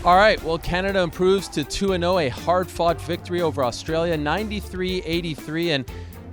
All right, well, Canada improves to 2-0, a hard-fought victory over Australia, 93-83, and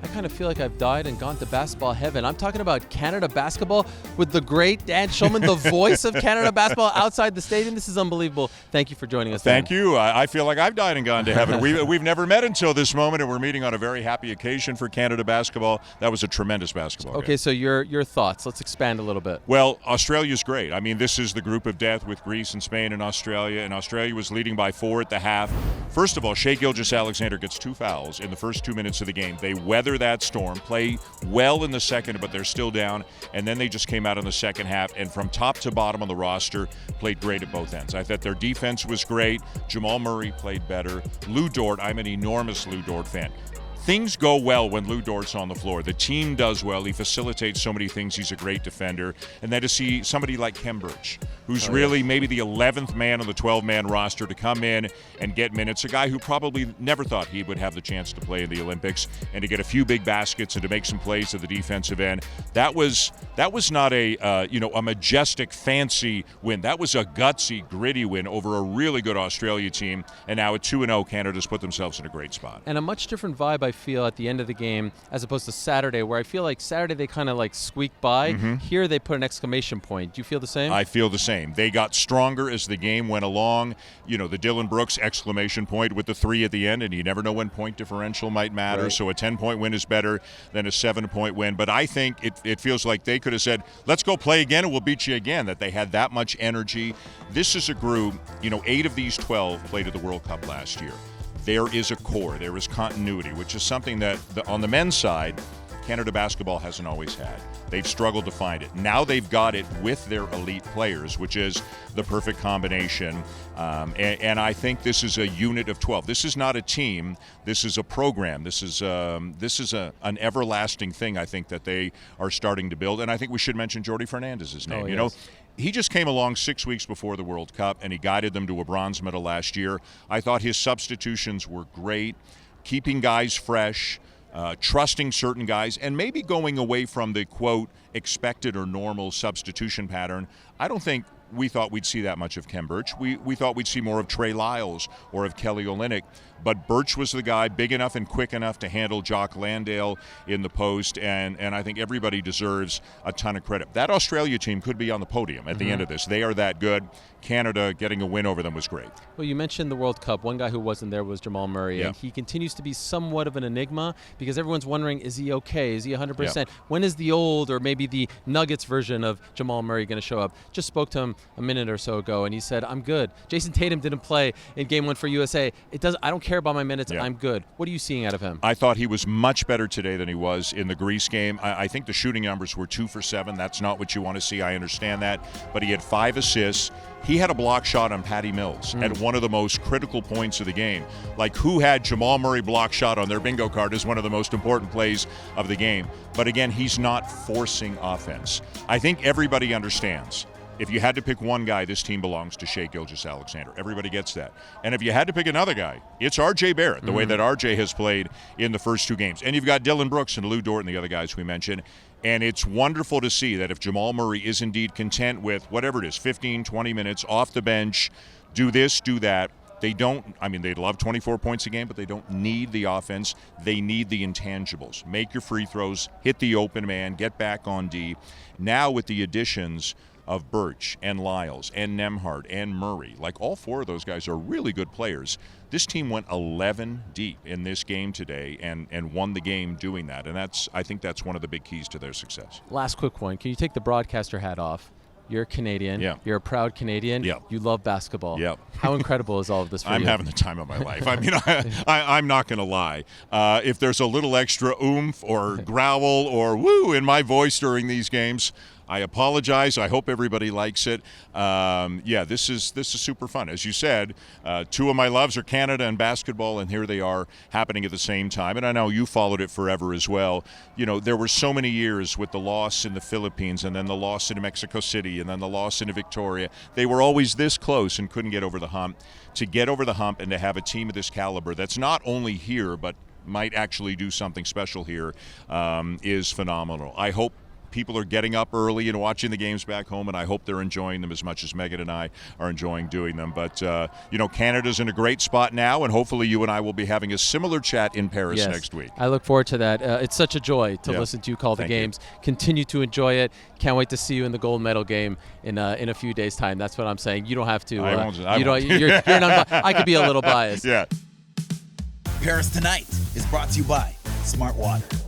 I kind of feel like I've died and gone to basketball heaven. I'm talking about Canada basketball with the great Dan Shulman, the voice of Canada basketball outside the stadium. This is unbelievable. Thank you for joining us, Dan. Thank you. I feel like I've died and gone to heaven. We've never met until this moment, and we're meeting on a very happy occasion for Canada basketball. That was a tremendous basketball Okay, game. so your thoughts. Let's expand a little bit. Well, Australia's great. I mean, this is the group of death with Greece and Spain and Australia was leading by 4 at the half. First of all, Shai Gilgeous-Alexander gets 2 fouls in the first 2 minutes of the game. They weather that storm, play well in the second, but they're still down, and then they just came out in the second half, and from top to bottom on the roster, played great at both ends. I thought their defense was great. Jamal Murray played better. Lou Dort, I'm an enormous Lou Dort fan. Things go well when Lou Dort's on the floor. The team does well. He facilitates so many things. He's a great defender. And then to see somebody like Kem Birch, who's really maybe the 11th man on the 12-man roster, to come in and get minutes, a guy who probably never thought he would have the chance to play in the Olympics, and to get a few big baskets and to make some plays at the defensive end. That was not a majestic, fancy win. That was a gutsy, gritty win over a really good Australia team. And now at 2-0, Canada's put themselves in a great spot. And a much different vibe, I feel, at the end of the game as opposed to Saturday, where I feel like Saturday they kind of like squeaked by. Here they put an exclamation point. Do you feel the same? I feel the same. They got stronger as the game went along. You know, the Dylan Brooks exclamation point with the 3 at the end, and you never know when point differential might matter. Right. So a 10-point win is better than a 7-point win. But I think it feels like they could have said, let's go play again and we'll beat you again, that they had that much energy. This is a group, 8 of these 12 played at the World Cup last year. There is a core, there is continuity, which is something that on the men's side, Canada basketball hasn't always had. They've struggled to find it. Now they've got it with their elite players, which is the perfect combination. And I think this is a unit of 12. This is not a team. This is a program. This is an everlasting thing, I think, that they are starting to build. And I think we should mention Jordi Fernandez's name. Oh, You yes. know, he just came along 6 weeks before the World Cup, and he guided them to a bronze medal last year. I thought his substitutions were great, keeping guys fresh, trusting certain guys, and maybe going away from the, quote, expected or normal substitution pattern. I don't think we thought we'd see that much of Kem Birch. We thought we'd see more of Trey Lyles or of Kelly Olynyk. But Birch was the guy big enough and quick enough to handle Jock Landale in the post, and I think everybody deserves a ton of credit. That Australia team could be on the podium at the end of this. They are that good. Canada getting a win over them was great. Well, you mentioned the World Cup. One guy who wasn't there was Jamal Murray, and he continues to be somewhat of an enigma because everyone's wondering, is he okay? Is he 100%? When is the old or maybe the Nuggets version of Jamal Murray going to show up? Just spoke to him a minute or so ago, and he said, I'm good. Jason Tatum didn't play in Game 1 for USA. I don't care about my minutes. I'm good. What are you seeing out of him? I thought he was much better today than he was in the Greece game. I think the shooting numbers were 2 for 7. That's not what you want to see. I understand that. But he had 5 assists. He had a block shot on Patty Mills at one of the most critical points of the game. Like, who had Jamal Murray block shot on their bingo card is one of the most important plays of the game. But again, he's not forcing offense. I think everybody understands. If you had to pick one guy, this team belongs to Shai Gilgeous-Alexander. Everybody gets that. And if you had to pick another guy, it's R.J. Barrett, the way that R.J. has played in the first 2 games. And you've got Dylan Brooks and Lou Dort and the other guys we mentioned. And it's wonderful to see that if Jamal Murray is indeed content with whatever it is, 15, 20 minutes off the bench, do this, do that. They'd love 24 points a game, but they don't need the offense. They need the intangibles. Make your free throws, hit the open man, get back on D. Now with the additions of Birch and Lyles and Nembhard and Murray, like all 4 of those guys are really good players. This team went 11 deep in this game today and won the game doing that. And I think that's one of the big keys to their success. Last quick one. Can you take the broadcaster hat off? You're a Canadian. Yeah. You're a proud Canadian. Yeah. You love basketball. Yeah. How incredible is all of this for you? I'm having the time of my life. I mean, I'm not going to lie. If there's a little extra oomph or growl or woo in my voice during these games, I apologize. I hope everybody likes it. This is super fun. As you said, 2 of my loves are Canada and basketball, and here they are happening at the same time. And I know you followed it forever as well. You know, there were so many years with the loss in the Philippines and then the loss in Mexico City and then the loss in Victoria. They were always this close and couldn't get over the hump. To get over the hump and to have a team of this caliber that's not only here but might actually do something special here is phenomenal. I hope people are getting up early and watching the games back home, and I hope they're enjoying them as much as Megan and I are enjoying doing them. But, Canada's in a great spot now, and hopefully you and I will be having a similar chat in Paris next week. I look forward to that. It's such a joy to listen to you call the games. Continue to enjoy it. Can't wait to see you in the gold medal game in a few days' time. That's what I'm saying. You don't have to. I won't. You're not. I could be a little biased. Yeah. Paris Tonight is brought to you by Smartwater.